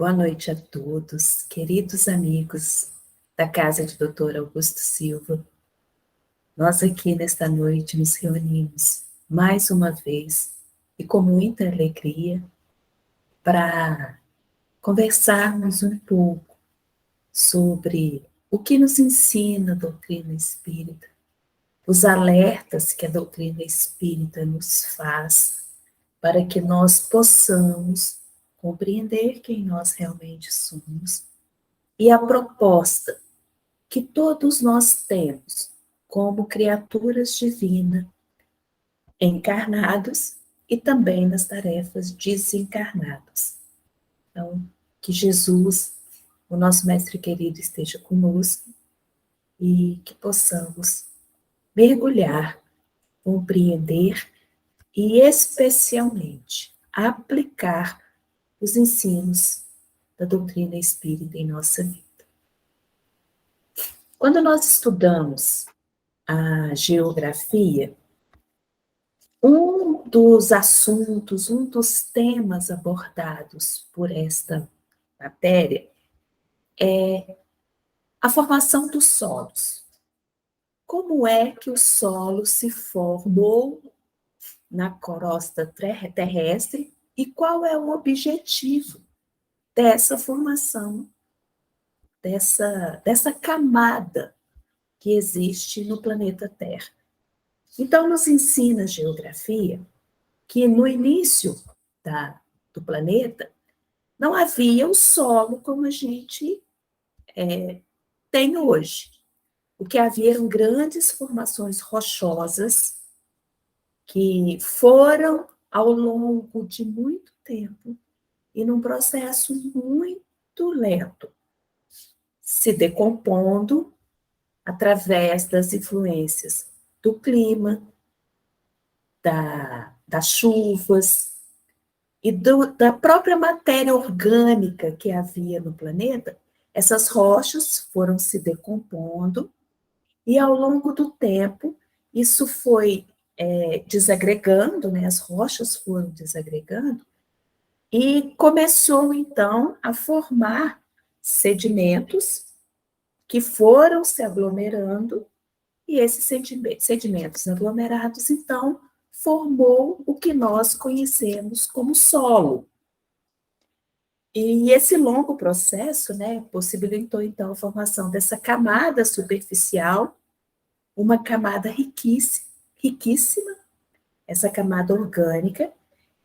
Boa noite a todos, queridos amigos da Casa de Dr. Augusto Silva. Nós aqui nesta noite nos reunimos mais uma vez e com muita alegria para conversarmos um pouco sobre o que nos ensina a doutrina espírita, os alertas que a doutrina espírita nos faz para que nós possamos compreender quem nós realmente somos e a proposta que todos nós temos como criaturas divinas, encarnados e também nas tarefas desencarnados. Então, que Jesus, o nosso Mestre querido, esteja conosco e que possamos mergulhar, compreender e, especialmente, aplicar os ensinos da doutrina espírita em nossa vida. Quando nós estudamos a geografia, um dos assuntos, um dos temas abordados por esta matéria é a formação dos solos. Como é que o solo se formou na crosta terrestre e qual é o objetivo dessa formação, dessa camada que existe no planeta Terra? Então, nos ensina a geografia que no início do planeta não havia o solo como a gente tem hoje. O que havia eram grandes formações rochosas que foram, ao longo de muito tempo, e num processo muito lento, se decompondo através das influências do clima, das chuvas e da própria matéria orgânica que havia no planeta. Essas rochas foram se decompondo e, ao longo do tempo, isso foi desagregando, né? As rochas foram desagregando e começou, então, a formar sedimentos que foram se aglomerando e esses sedimentos aglomerados, então, formou o que nós conhecemos como solo. E esse longo processo, né, possibilitou, então, a formação dessa camada superficial, uma camada riquíssima, essa camada orgânica,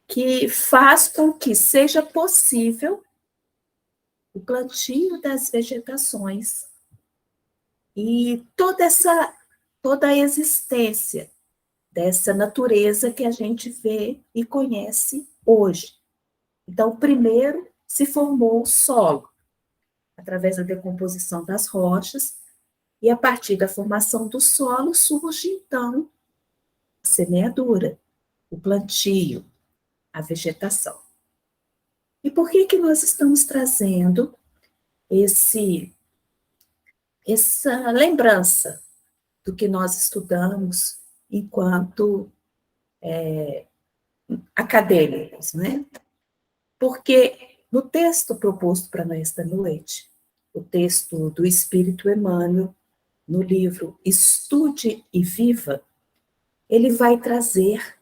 que faz com que seja possível o plantio das vegetações e toda a existência dessa natureza que a gente vê e conhece hoje. Então, primeiro se formou o solo, através da decomposição das rochas, e a partir da formação do solo surge, então, a semeadura, o plantio, a vegetação. E por que nós estamos trazendo essa lembrança do que nós estudamos enquanto acadêmicos, né? Porque no texto proposto para nesta noite, o texto do Espírito Emmanuel, no livro Estude e Viva, ele vai trazer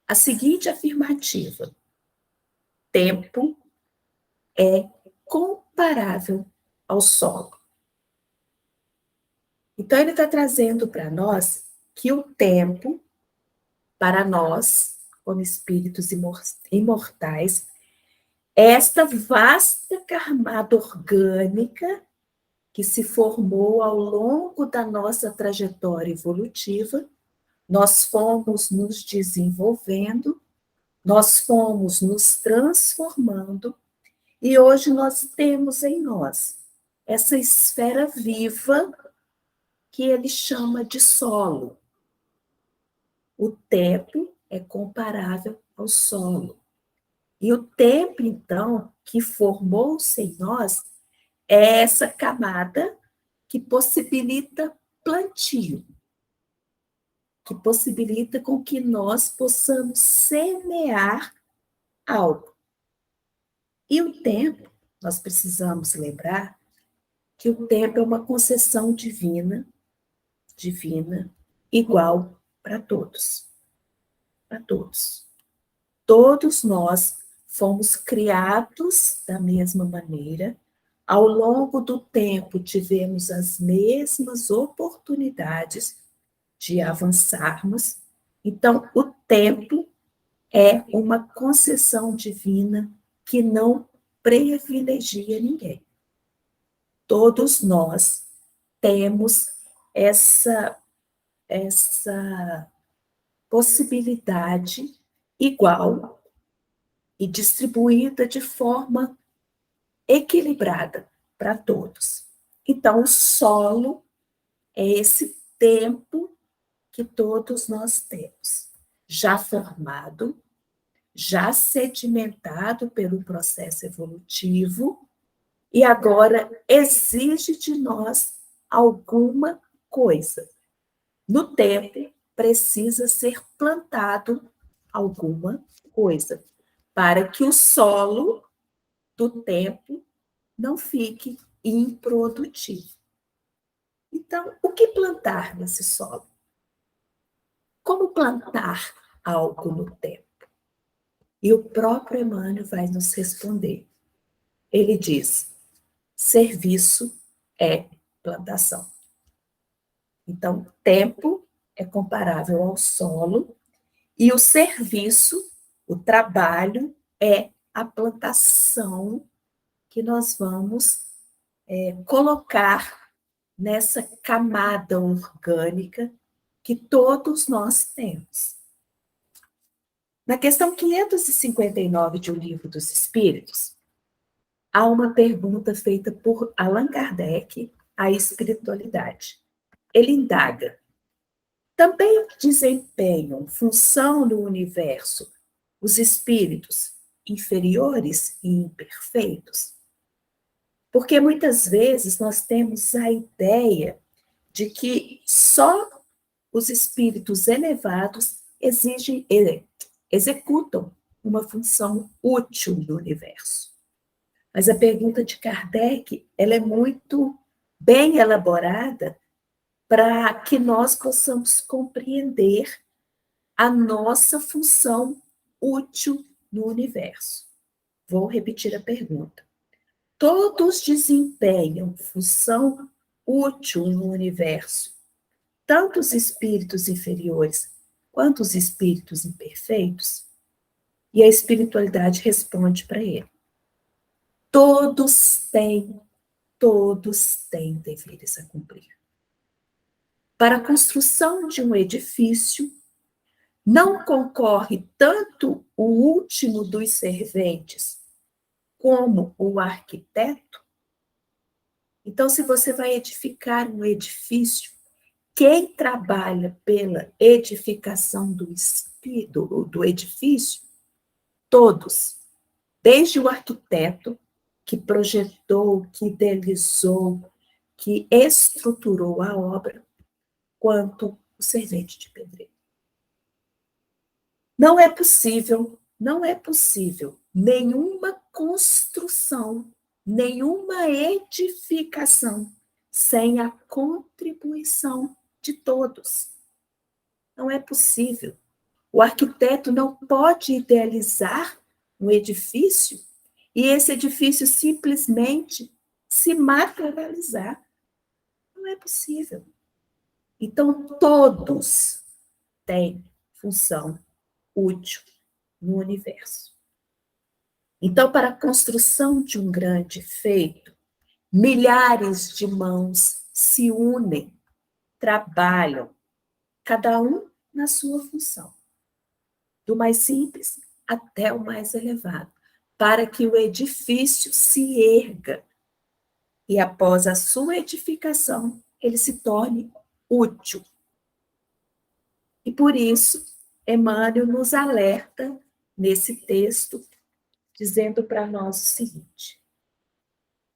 a seguinte afirmativa: tempo é comparável ao solo. Então, ele está trazendo para nós que o tempo, para nós, como espíritos imortais, esta vasta camada orgânica que se formou ao longo da nossa trajetória evolutiva, nós fomos nos desenvolvendo, nós fomos nos transformando, e hoje nós temos em nós essa esfera viva que ele chama de solo. O tempo é comparável ao solo. E o tempo, então, que formou-se em nós é essa camada que possibilita plantio, que possibilita com que nós possamos semear algo. E o tempo, nós precisamos lembrar que o tempo é uma concessão divina, igual para todos. Para todos. Todos nós fomos criados da mesma maneira. Ao longo do tempo, tivemos as mesmas oportunidades de avançarmos. Então, o tempo é uma concessão divina que não privilegia ninguém. Todos nós temos essa possibilidade igual e distribuída de forma equilibrada para todos. Então, o solo é esse tempo que todos nós temos, já formado, já sedimentado pelo processo evolutivo, e agora exige de nós alguma coisa. No tempo, precisa ser plantado alguma coisa, para que o solo do tempo não fique improdutivo. Então, o que plantar nesse solo? Como plantar algo no tempo? E o próprio Emmanuel vai nos responder. Ele diz: serviço é plantação. Então, tempo é comparável ao solo e o serviço, o trabalho, é a plantação que nós vamos colocar nessa camada orgânica que todos nós temos. Na questão 559 de O Livro dos Espíritos, há uma pergunta feita por Allan Kardec à espiritualidade. Ele indaga: também desempenham função no universo os espíritos inferiores e imperfeitos? Porque muitas vezes nós temos a ideia de que só os espíritos elevados executam uma função útil no universo. Mas a pergunta de Kardec, ela é muito bem elaborada para que nós possamos compreender a nossa função útil no universo. Vou repetir a pergunta. Todos desempenham função útil no universo, tanto os espíritos inferiores quanto os espíritos imperfeitos? E a espiritualidade responde para ele: todos têm deveres a cumprir. Para a construção de um edifício, não concorre tanto o último dos serventes como o arquiteto? Então, se você vai edificar um edifício, quem trabalha pela edificação do edifício? Todos. Desde o arquiteto, que projetou, que idealizou, que estruturou a obra, quanto o servente de pedreiro. Não é possível nenhuma construção, nenhuma edificação sem a contribuição de todos. Não é possível. O arquiteto não pode idealizar um edifício e esse edifício simplesmente se materializar. Não é possível. Então, todos têm função útil no universo. Então, para a construção de um grande feito, milhares de mãos se unem, trabalham, cada um na sua função, do mais simples até o mais elevado, para que o edifício se erga e, após a sua edificação, ele se torne útil. E por isso, Emmanuel nos alerta nesse texto, dizendo para nós o seguinte: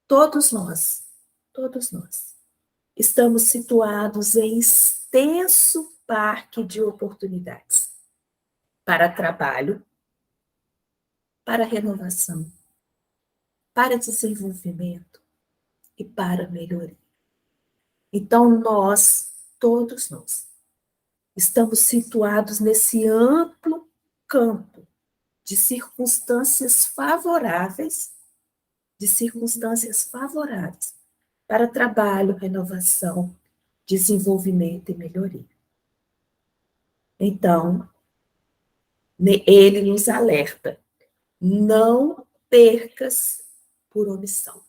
todos nós, estamos situados em extenso parque de oportunidades para trabalho, para renovação, para desenvolvimento e para melhoria. Então, todos nós, estamos situados nesse amplo campo de circunstâncias favoráveis, para trabalho, renovação, desenvolvimento e melhoria. Então, ele nos alerta: não percas por omissão.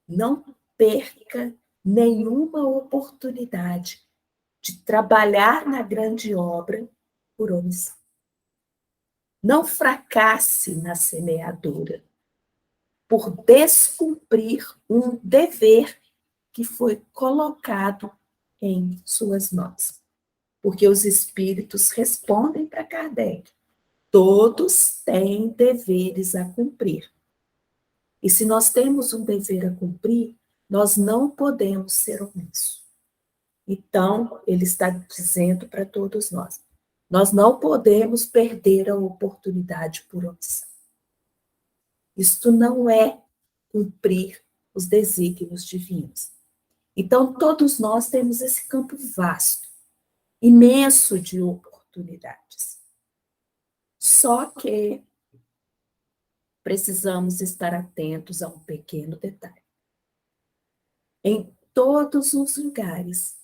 Não perca nenhuma oportunidade de trabalhar na grande obra por omissão. Não fracasse na semeadura por descumprir um dever que foi colocado em suas mãos. Porque os espíritos respondem para Kardec: todos têm deveres a cumprir. E se nós temos um dever a cumprir, nós não podemos ser omissos. Então, ele está dizendo para todos nós: nós não podemos perder a oportunidade por omissão. Isto não é cumprir os desígnios divinos. Então, todos nós temos esse campo vasto, imenso de oportunidades. Só que precisamos estar atentos a um pequeno detalhe. Em todos os lugares,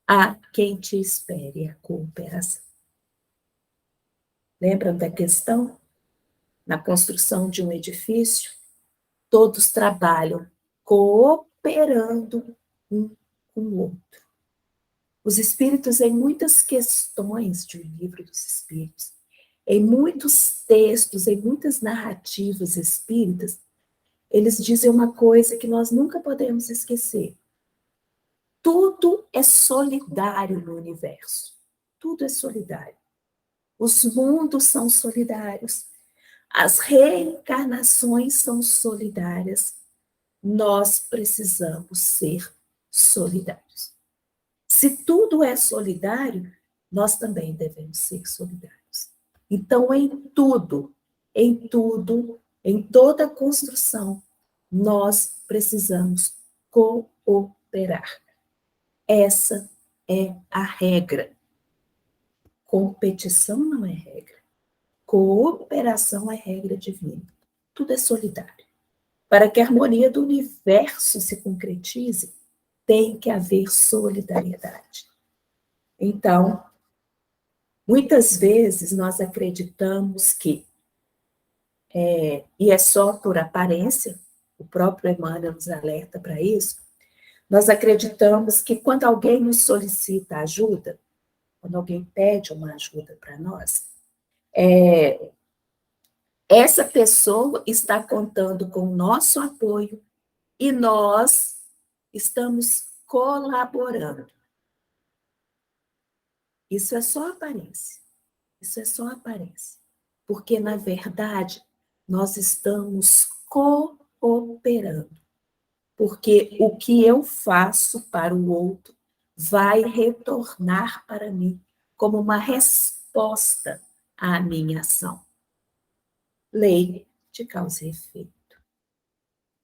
há quem te espere a cooperação. Lembram da questão? Na construção de um edifício, todos trabalham cooperando um com o outro. Os espíritos, em muitas questões de O Livro dos Espíritos, em muitos textos, em muitas narrativas espíritas, eles dizem uma coisa que nós nunca podemos esquecer. Tudo é solidário no universo. Tudo é solidário. Os mundos são solidários. As reencarnações são solidárias. Nós precisamos ser solidários. Se tudo é solidário, nós também devemos ser solidários. Então, em tudo, em toda construção, nós precisamos cooperar. Essa é a regra. Competição não é regra. Cooperação é regra divina. Tudo é solidário. Para que a harmonia do universo se concretize, tem que haver solidariedade. Então, muitas vezes nós acreditamos que, e é só por aparência, o próprio Emmanuel nos alerta para isso, nós acreditamos que quando alguém nos solicita ajuda, quando alguém pede uma ajuda para nós, essa pessoa está contando com o nosso apoio e nós estamos colaborando. Isso é só aparência. Isso é só aparência. Porque, na verdade, nós estamos cooperando. Porque o que eu faço para o outro vai retornar para mim como uma resposta à minha ação. Lei de causa e efeito.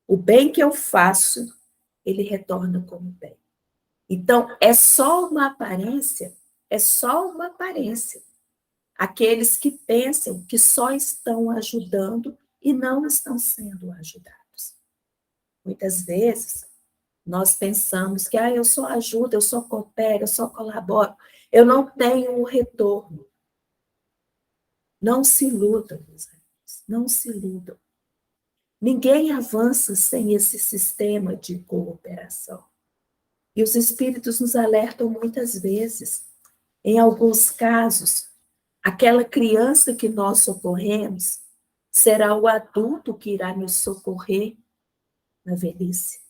O bem que eu faço, ele retorna como bem. Então, é só uma aparência, Aqueles que pensam que só estão ajudando e não estão sendo ajudados. Muitas vezes, nós pensamos que eu só ajudo, eu só coopero, eu só colaboro, eu não tenho o retorno. Não se iludam, meus amigos, não se iludam. Ninguém avança sem esse sistema de cooperação. E os espíritos nos alertam muitas vezes. Em alguns casos, aquela criança que nós socorremos será o adulto que irá nos socorrer na velhice.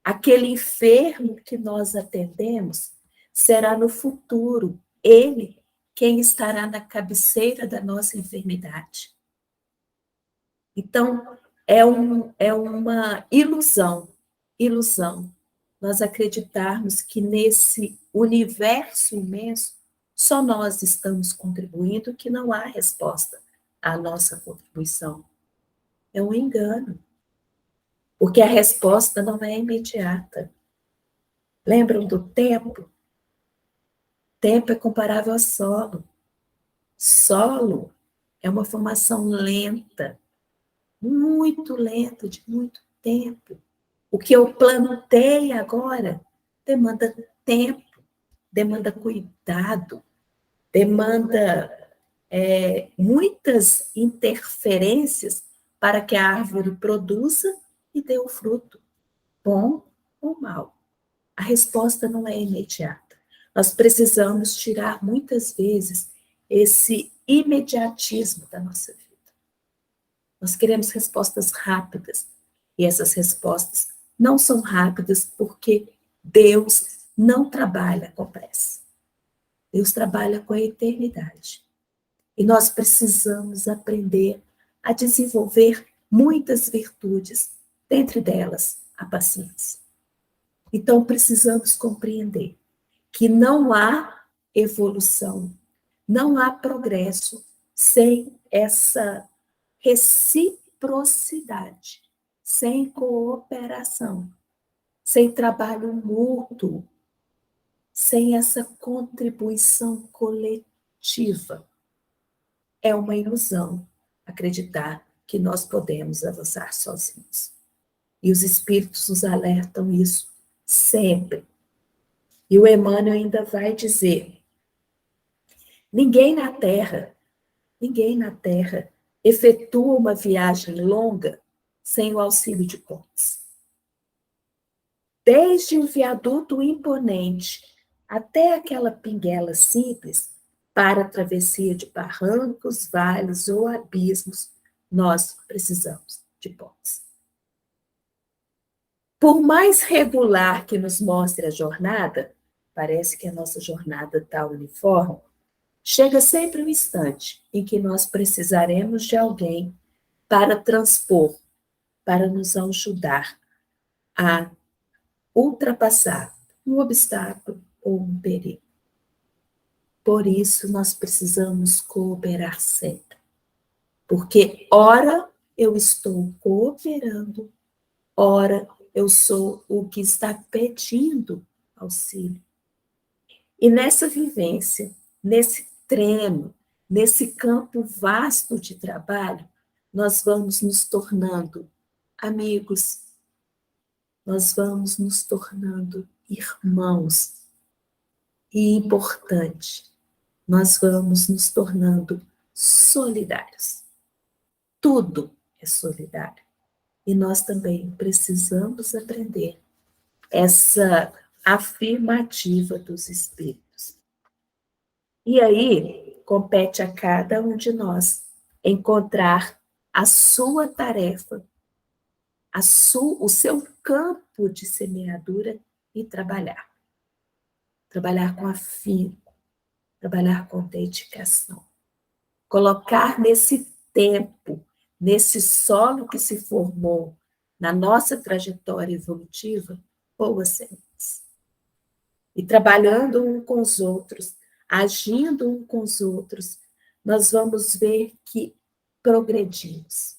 Aquele enfermo que nós atendemos será no futuro ele quem estará na cabeceira da nossa enfermidade. Então, é uma ilusão nós acreditarmos que nesse universo imenso só nós estamos contribuindo, que não há resposta a nossa contribuição. É um engano, porque a resposta não é imediata. Lembram do tempo? Tempo é comparável a solo. Solo é uma formação lenta, muito lenta, de muito tempo. O que eu plantei agora demanda tempo, demanda cuidado, demanda muitas interferências para que a árvore produza e dê o fruto, bom ou mal. A resposta não é imediata. Nós precisamos tirar muitas vezes esse imediatismo da nossa vida. Nós queremos respostas rápidas, e essas respostas não são rápidas porque Deus não trabalha com pressa. Deus trabalha com a eternidade. E nós precisamos aprender a desenvolver muitas virtudes, dentre delas a paciência. Então precisamos compreender que não há evolução, não há progresso sem essa reciprocidade, sem cooperação, sem trabalho mútuo, sem essa contribuição coletiva. É uma ilusão acreditar que nós podemos avançar sozinhos. E os espíritos nos alertam isso sempre. E o Emmanuel ainda vai dizer: ninguém na Terra efetua uma viagem longa sem o auxílio de pontes. Desde um viaduto imponente até aquela pinguela simples, para a travessia de barrancos, vales ou abismos, nós precisamos de pontes. Por mais regular que nos mostre a jornada, parece que a nossa jornada está uniforme, chega sempre um instante em que nós precisaremos de alguém para transpor, para nos ajudar a ultrapassar um obstáculo ou um perigo. Por isso, nós precisamos cooperar sempre. Porque, ora, eu estou cooperando, ora, eu sou o que está pedindo auxílio. E nessa vivência, nesse treino, nesse campo vasto de trabalho, nós vamos nos tornando amigos, nós vamos nos tornando irmãos. E importante, nós vamos nos tornando solidários. Tudo é solidário. E nós também precisamos aprender essa afirmativa dos espíritos. E aí, compete a cada um de nós encontrar a sua tarefa, o seu campo de semeadura e trabalhar. Trabalhar com afinco, trabalhar com dedicação. Colocar nesse tempo, nesse solo que se formou na nossa trajetória evolutiva, boas sementes. E trabalhando um com os outros, agindo um com os outros, nós vamos ver que progredimos.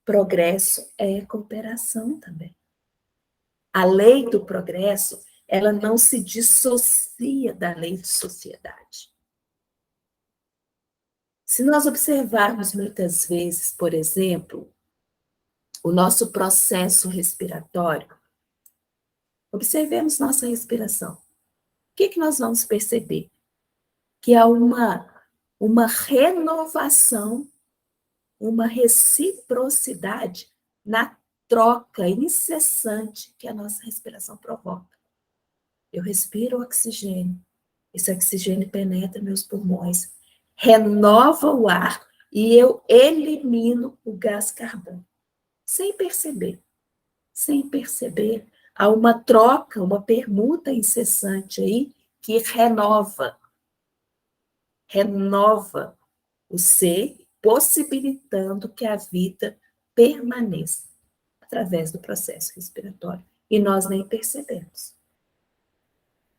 Progresso é cooperação também. A lei do progresso, ela não se dissocia da lei de sociedade. Se nós observarmos muitas vezes, por exemplo, o nosso processo respiratório, observemos nossa respiração. O que nós vamos perceber? Que há uma renovação, uma reciprocidade na troca incessante que a nossa respiração provoca. Eu respiro oxigênio, esse oxigênio penetra meus pulmões, renova o ar e eu elimino o gás carbônico. Sem perceber, há uma troca, uma permuta incessante aí que renova o ser, possibilitando que a vida permaneça através do processo respiratório. E nós nem percebemos.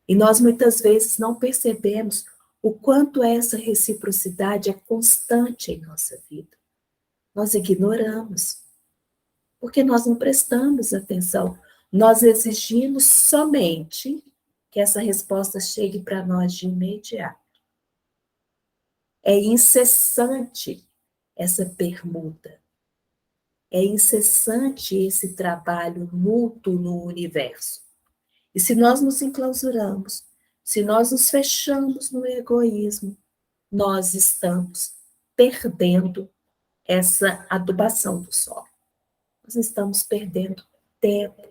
E nós muitas vezes não percebemos o quanto essa reciprocidade é constante em nossa vida. Nós ignoramos, porque nós não prestamos atenção. Nós exigimos somente que essa resposta chegue para nós de imediato. É incessante essa permuta. É incessante esse trabalho mútuo no universo. E se nós nos enclausuramos, se nós nos fechamos no egoísmo, nós estamos perdendo essa adubação do solo. Nós estamos perdendo tempo.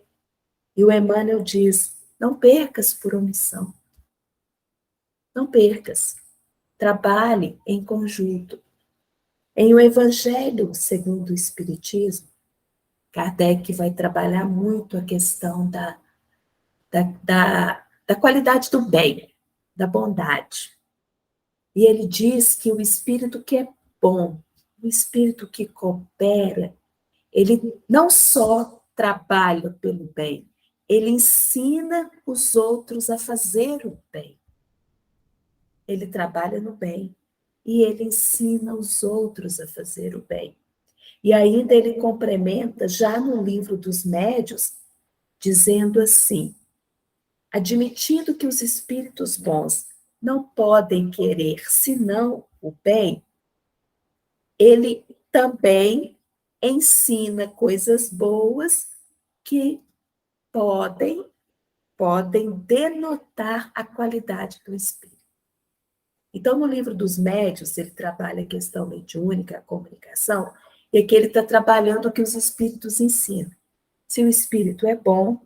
E o Emmanuel diz, não percas por omissão. Não percas. Trabalhe em conjunto. Em O Evangelho segundo o Espiritismo, Kardec vai trabalhar muito a questão da qualidade do bem, da bondade. E ele diz que o espírito que é bom, o espírito que coopera, ele não só trabalha pelo bem, ele ensina os outros a fazer o bem. Ele trabalha no bem e ele ensina os outros a fazer o bem. E ainda ele complementa, já no livro dos Médiuns, dizendo assim: admitindo que os espíritos bons não podem querer senão o bem, ele também ensina coisas boas que podem denotar a qualidade do espírito. Então, no livro dos médiuns, ele trabalha a questão mediúnica, a comunicação, e aqui ele está trabalhando o que os espíritos ensinam. Se o espírito é bom,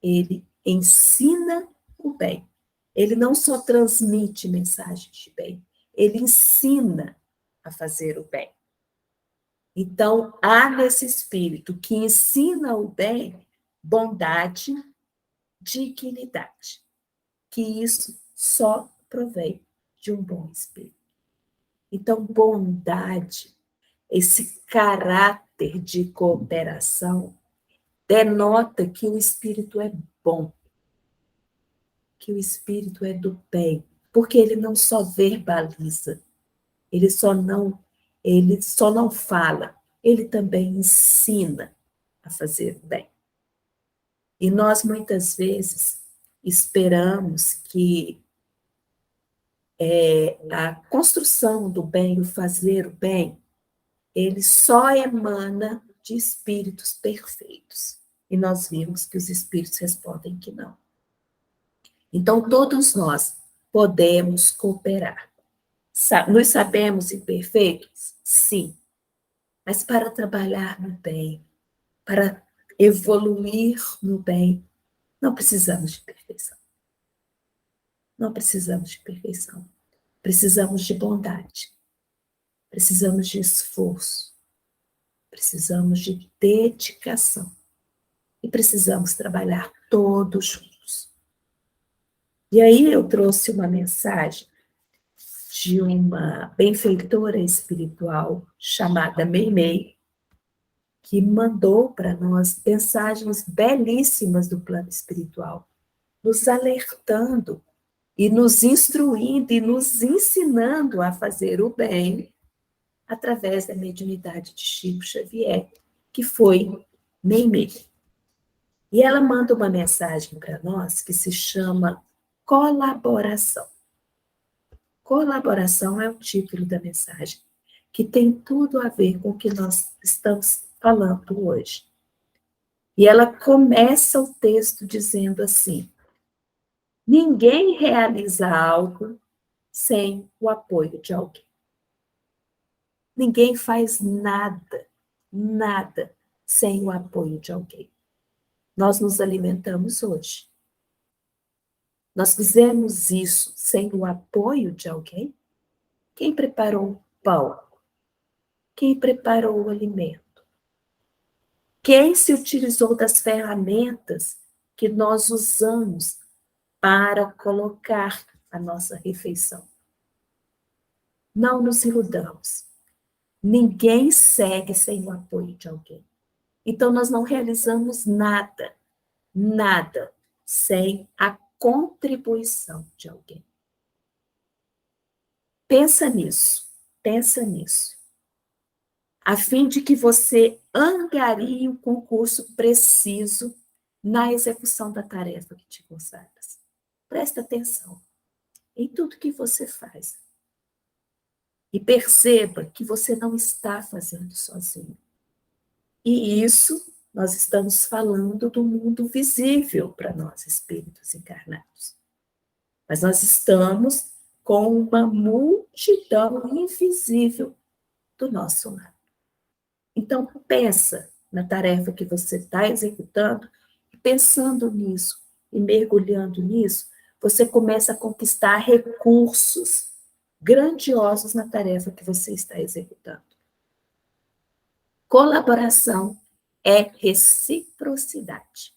ele ensina o bem. Ele não só transmite mensagens de bem, ele ensina a fazer o bem. Então, há nesse espírito que ensina o bem, bondade, dignidade. Que isso só provém de um bom espírito. Então, bondade, esse caráter de cooperação, denota que o espírito é bom, que o espírito é do bem, porque ele não só verbaliza, ele só não fala, ele também ensina a fazer o bem. E nós muitas vezes esperamos que a construção do bem, o fazer o bem, ele só emana de espíritos perfeitos. E nós vimos que os espíritos respondem que não. Então, todos nós podemos cooperar. Nos sabemos imperfeitos? Sim. Mas para trabalhar no bem, para evoluir no bem, não precisamos de perfeição. Não precisamos de perfeição. Precisamos de bondade. Precisamos de esforço. Precisamos de dedicação. E precisamos trabalhar todos juntos. E aí eu trouxe uma mensagem de uma benfeitora espiritual chamada Meimei, que mandou para nós mensagens belíssimas do plano espiritual, nos alertando e nos instruindo e nos ensinando a fazer o bem através da mediunidade de Chico Xavier, que foi Meimei. E ela manda uma mensagem para nós que se chama colaboração. Colaboração é o título da mensagem, que tem tudo a ver com o que nós estamos falando hoje. E ela começa o texto dizendo assim: ninguém realiza algo sem o apoio de alguém. Ninguém faz nada, nada, sem o apoio de alguém. Nós nos alimentamos hoje. Nós fizemos isso sem o apoio de alguém? Quem preparou o pão? Quem preparou o alimento? Quem se utilizou das ferramentas que nós usamos para colocar a nossa refeição? Não nos iludamos. Ninguém segue sem o apoio de alguém. Então, nós não realizamos nada, nada, sem a contribuição de alguém. Pensa nisso, pensa nisso, a fim de que você angarie o concurso preciso na execução da tarefa que te consagras. Presta atenção em tudo que você faz. E perceba que você não está fazendo sozinho. E isso nós estamos falando do mundo visível para nós, espíritos encarnados. Mas nós estamos com uma multidão invisível do nosso lado. Então, pensa na tarefa que você está executando, e pensando nisso e mergulhando nisso, você começa a conquistar recursos grandiosos na tarefa que você está executando. Colaboração é reciprocidade.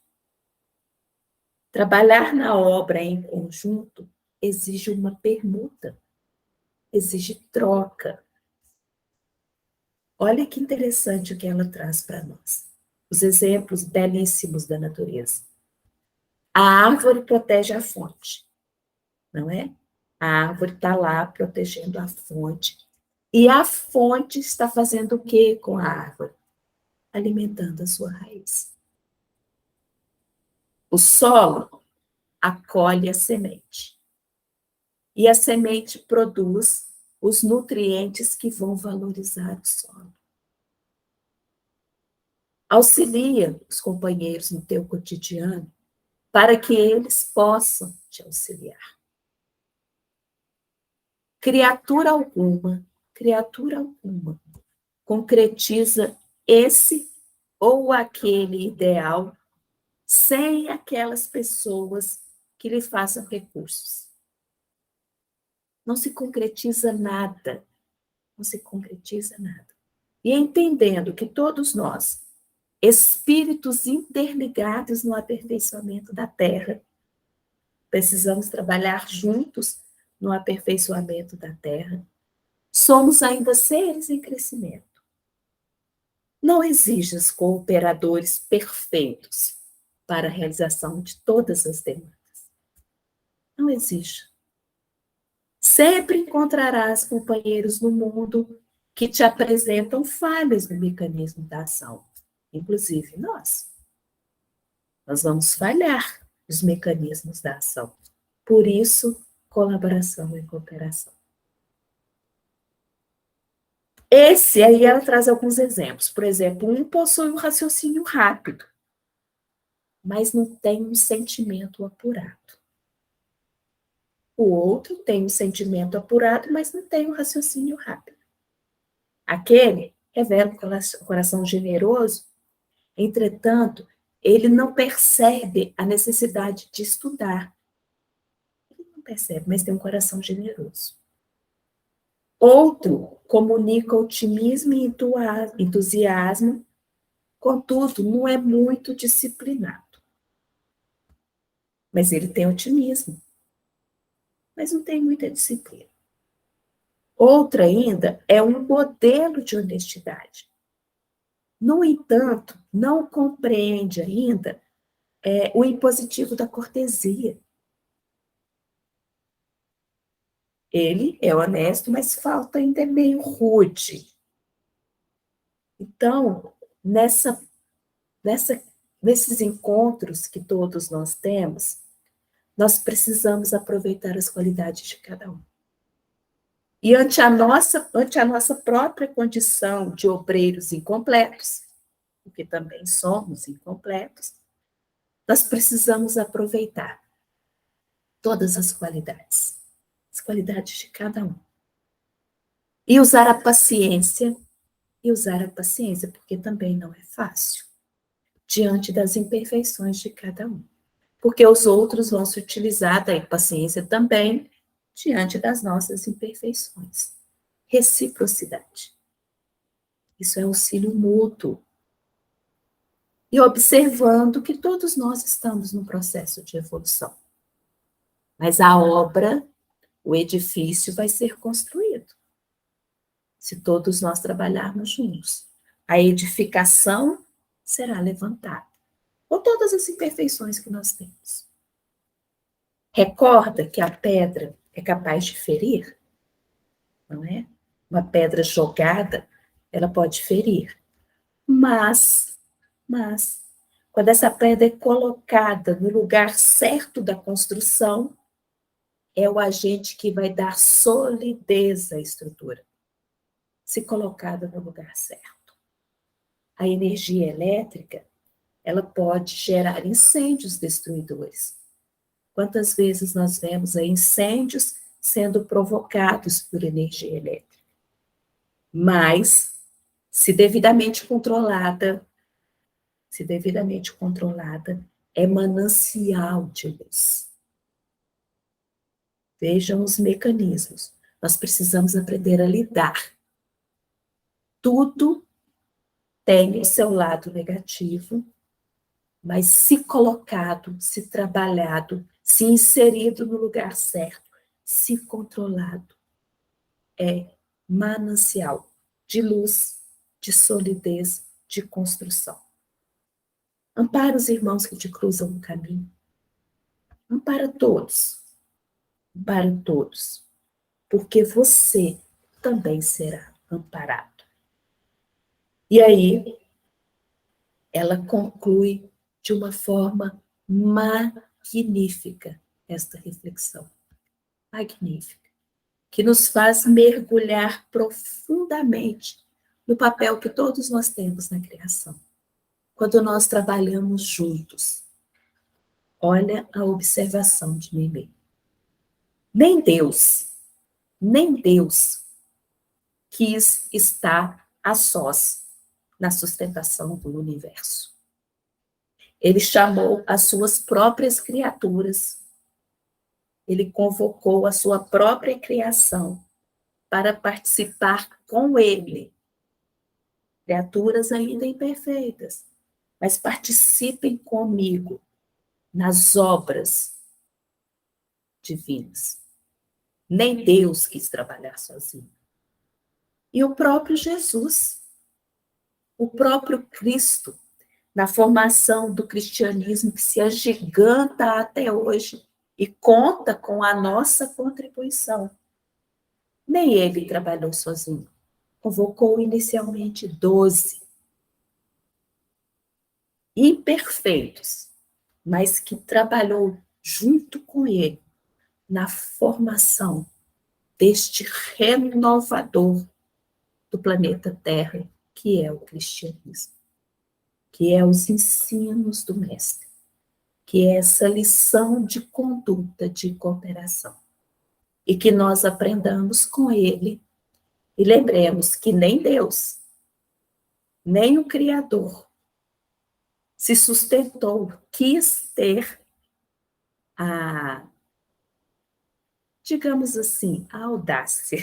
Trabalhar na obra em conjunto exige uma permuta, exige troca. Olha que interessante o que ela traz para nós. Os exemplos belíssimos da natureza. A árvore protege a fonte, não é? A árvore está lá protegendo a fonte. E a fonte está fazendo o quê com a árvore? Alimentando a sua raiz. O solo acolhe a semente. E a semente produz os nutrientes que vão valorizar o solo. Auxilia os companheiros no teu cotidiano para que eles possam te auxiliar. Criatura alguma concretiza esse ou aquele ideal sem aquelas pessoas que lhe façam recursos. Não se concretiza nada, não se concretiza nada. E entendendo que todos nós, espíritos interligados no aperfeiçoamento da Terra, precisamos trabalhar juntos no aperfeiçoamento da Terra, somos ainda seres em crescimento. Não exijas cooperadores perfeitos para a realização de todas as demandas. Não exija. Sempre encontrarás companheiros no mundo que te apresentam falhas no mecanismo da ação, inclusive nós. Nós vamos falhar nos mecanismos da ação. Por isso, colaboração e cooperação. Esse aí ela traz alguns exemplos. Por exemplo, um possui um raciocínio rápido, mas não tem um sentimento apurado. O outro tem um sentimento apurado, mas não tem um raciocínio rápido. Aquele revela um coração generoso, entretanto, ele não percebe a necessidade de estudar. Ele não percebe, mas tem um coração generoso. Outro comunica otimismo e entusiasmo, contudo, não é muito disciplinado. Mas ele tem otimismo, mas não tem muita disciplina. Outra ainda é um modelo de honestidade. No entanto, não compreende ainda o impositivo da cortesia. Ele é honesto, mas falta ainda é meio rude. Então, nesses encontros que todos nós temos, nós precisamos aproveitar as qualidades de cada um. E ante a nossa própria condição de obreiros incompletos, porque também somos incompletos, nós precisamos aproveitar todas as qualidades de cada um. E usar a paciência, porque também não é fácil, diante das imperfeições de cada um. Porque os outros vão se utilizar da impaciência também, diante das nossas imperfeições. Reciprocidade. Isso é auxílio mútuo. E observando que todos nós estamos num processo de evolução. Mas a obra, o edifício vai ser construído. Se todos nós trabalharmos juntos. A edificação será levantada. Com todas as imperfeições que nós temos. Recorda que a pedra é capaz de ferir? não é? Uma pedra jogada, ela pode ferir. Mas, quando essa pedra é colocada no lugar certo da construção, é o agente que vai dar solidez à estrutura, se colocada no lugar certo. A energia elétrica, ela pode gerar incêndios destruidores. Quantas vezes nós vemos aí incêndios sendo provocados por energia elétrica? Mas, se devidamente controlada, é manancial de luz. Vejam os mecanismos. Nós precisamos aprender a lidar. Tudo tem o seu lado negativo, mas se colocado, se trabalhado, se inserido no lugar certo, se controlado, é manancial de luz, de solidez, de construção. Ampara os irmãos que te cruzam no caminho. Ampara todos. Ampara todos. Porque você também será amparado. E aí, ela conclui de uma forma magnífica esta reflexão. Magnífica. Que nos faz mergulhar profundamente no papel que todos nós temos na criação. Quando nós trabalhamos juntos. Olha a observação de Mimê. Nem Deus quis estar a sós na sustentação do universo. Ele chamou as suas próprias criaturas, ele convocou a sua própria criação para participar com ele. Criaturas ainda imperfeitas, mas participem comigo nas obras divinas. Nem Deus quis trabalhar sozinho. E o próprio Jesus, o próprio Cristo, na formação do cristianismo que se agiganta até hoje e conta com a nossa contribuição. Nem ele trabalhou sozinho. Convocou inicialmente 12 imperfeitos, mas que trabalhou junto com ele na formação deste renovador do planeta Terra, que é o cristianismo, que é os ensinos do Mestre, que é essa lição de conduta, de cooperação. E que nós aprendamos com ele e lembremos que nem Deus, nem o Criador se sustentou, quis ter digamos assim, a audácia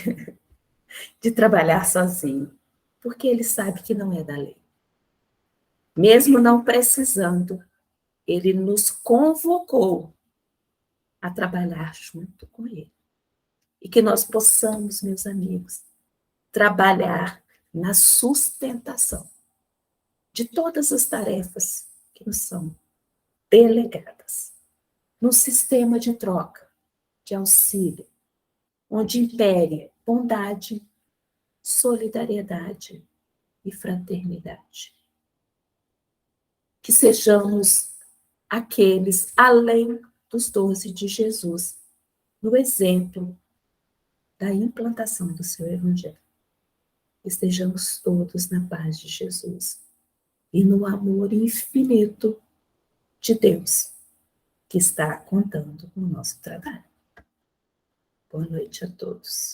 de trabalhar sozinho, porque ele sabe que não é da lei. Mesmo não precisando, ele nos convocou a trabalhar junto com ele. E que nós possamos, meus amigos, trabalhar na sustentação de todas as tarefas que nos são delegadas, num sistema de troca, de auxílio, onde impere bondade, solidariedade e fraternidade. Que sejamos aqueles, além dos 12 de Jesus, no exemplo da implantação do seu Evangelho. Estejamos todos na paz de Jesus e no amor infinito de Deus, que está contando com o nosso trabalho. Boa noite a todos.